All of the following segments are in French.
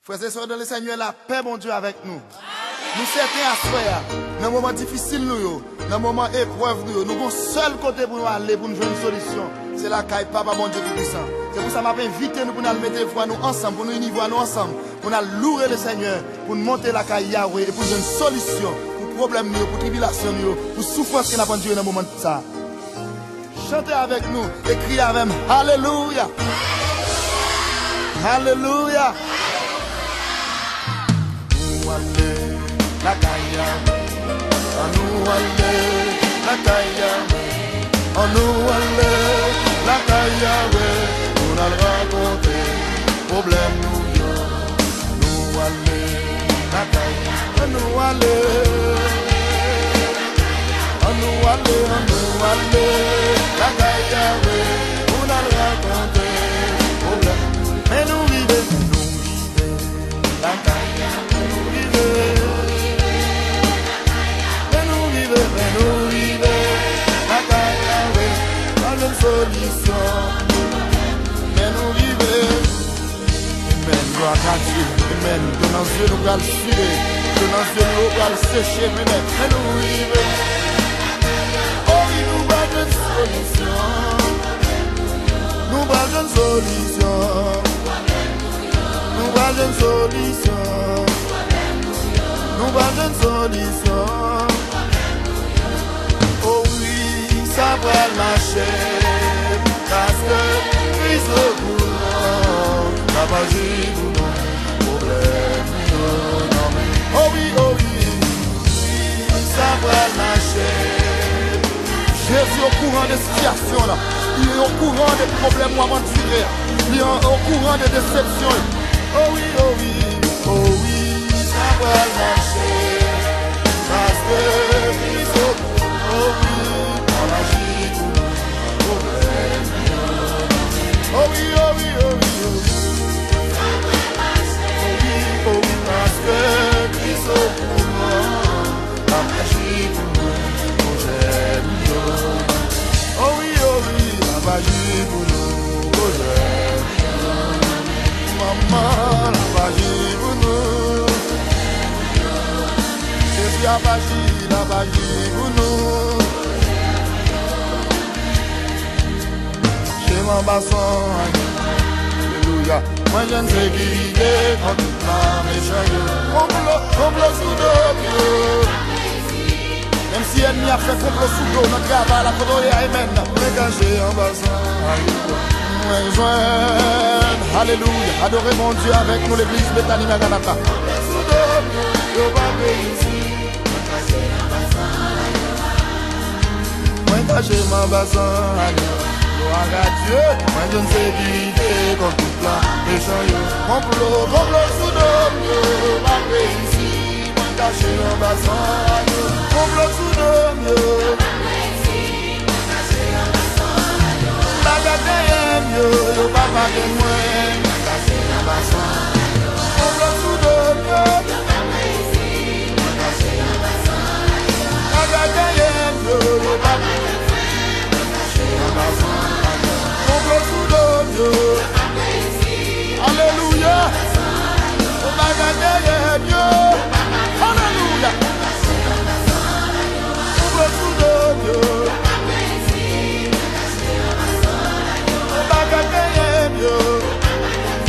Frères et sœurs dans le Seigneur, la paix, mon Dieu, avec nous. Nous certains à soi, dans un moment difficile, dans un moment épreuve, nous avons seul côté pour nous aller, pour nous jouer une solution. C'est la caille, Papa, mon Dieu, tout-puissant. C'est pour ça que je invité nous pour nous mettre foi nous ensemble, pour nous unir nous ensemble, pour nous louer le Seigneur, pour nous monter la caille Yahweh et pour jouer une solution pour problème, pour tribulation, pour souffrance qu'on a pendant dans un moment de ça. Chantez avec nous et criez avec nous. Alléluia. Alléluia. La caille, nous allons la caille, nous allons la caille, on a raconté problème nous allons la caille, nous allons la caille, on a raconté problème, mais nous vivons la caille, nous vivons. Solution, mais nous vivons. Amen, gloire à Dieu. Amen, de nos yeux nous allons filer, de nos yeux nous allons sécher, mais nous vivons. Oh oui, nous avons une solution. Nous avons une solution. Nous avons une solution. Nous avons une solution. Oh oui, ça va marcher. Parce que Christ au courant, la magie pour nos problèmes. Oh oui, ça va marcher. Jésus au courant des situations là. Il est au courant des problèmes aventuriers. Il est au courant des déceptions. Oh oui, ça va marcher. Parce que Christ au courant, oh oui, la magie pour nos problèmes. Oh oui, parce que Christ au courant, la magie pour nous, j'aime. Oh oui, la magie pour nous, j'aime. Maman, la magie pour nous. Jésus a la magie pour nous. Chez mon basson, alléluia. Moi je ne sais qui est contre la méchante. Complot sous dos. Même si elle n'y a fait complot sous dos, notre gars la photo et amen. Mais quand j'ai un basson, alléluia. Alléluia. Adorez mon Dieu avec nous, l'église Bethany Maranatha. Sous dos, je vais ici. Moi quand j'ai mon basson, alléluia. Gloire à Dieu, moi je ne sais qui est contre toute la méchant. Complot sous nos ma ici, moi caché en bassin. Complot sous nos ma gâté mieux, papa de moi, caché en bassin. Complot sous nos ma gâté mieux, papa caché en bassin. Alléluia. Alléluia.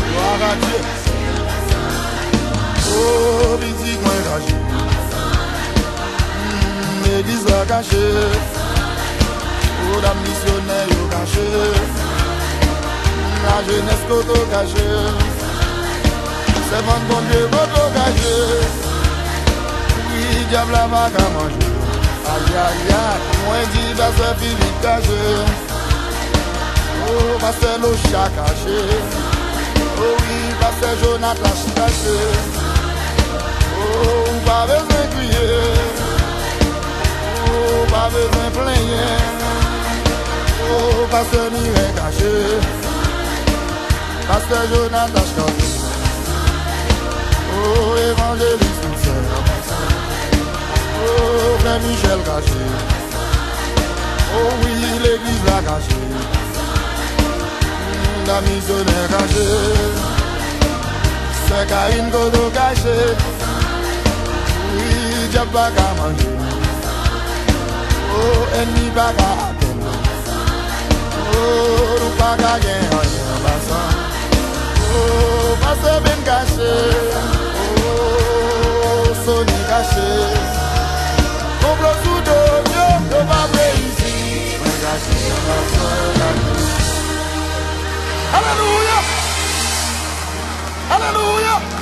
Gloire à Dieu. Oh, petit coin caché. L'église a caché. Oh, la missionnaire caché. La jeunesse koto caché. C'est mon bon Dieu koto caché. Oui, diable a ma qu'à manger. Aïe aïe aïe, moi dit pasteur Philippe caché. Oh, pasteur Locha caché. Oh oui, pasteur Jonathan caché. Oh, pas besoin de crier. Oh, pas besoin de plaigner. Oh, pasteur Mireille caché. Pasteur Jonathan caché. Oh, évangéliste sœur. Oh, frère Michel caché. Oh oui, l'église l'a caché. La missionnaire caché. C'est Karine Kodo caché. Oui, j'ai pas qu'à manger. Oh, ennemi pas qu'à attendre. Oh, nous pas qu'à gagner en passant. Oh, passe bien caché. Oh, Sony caché. Complot sous dos, Dieu, pas ici. Alléluia. Alléluia.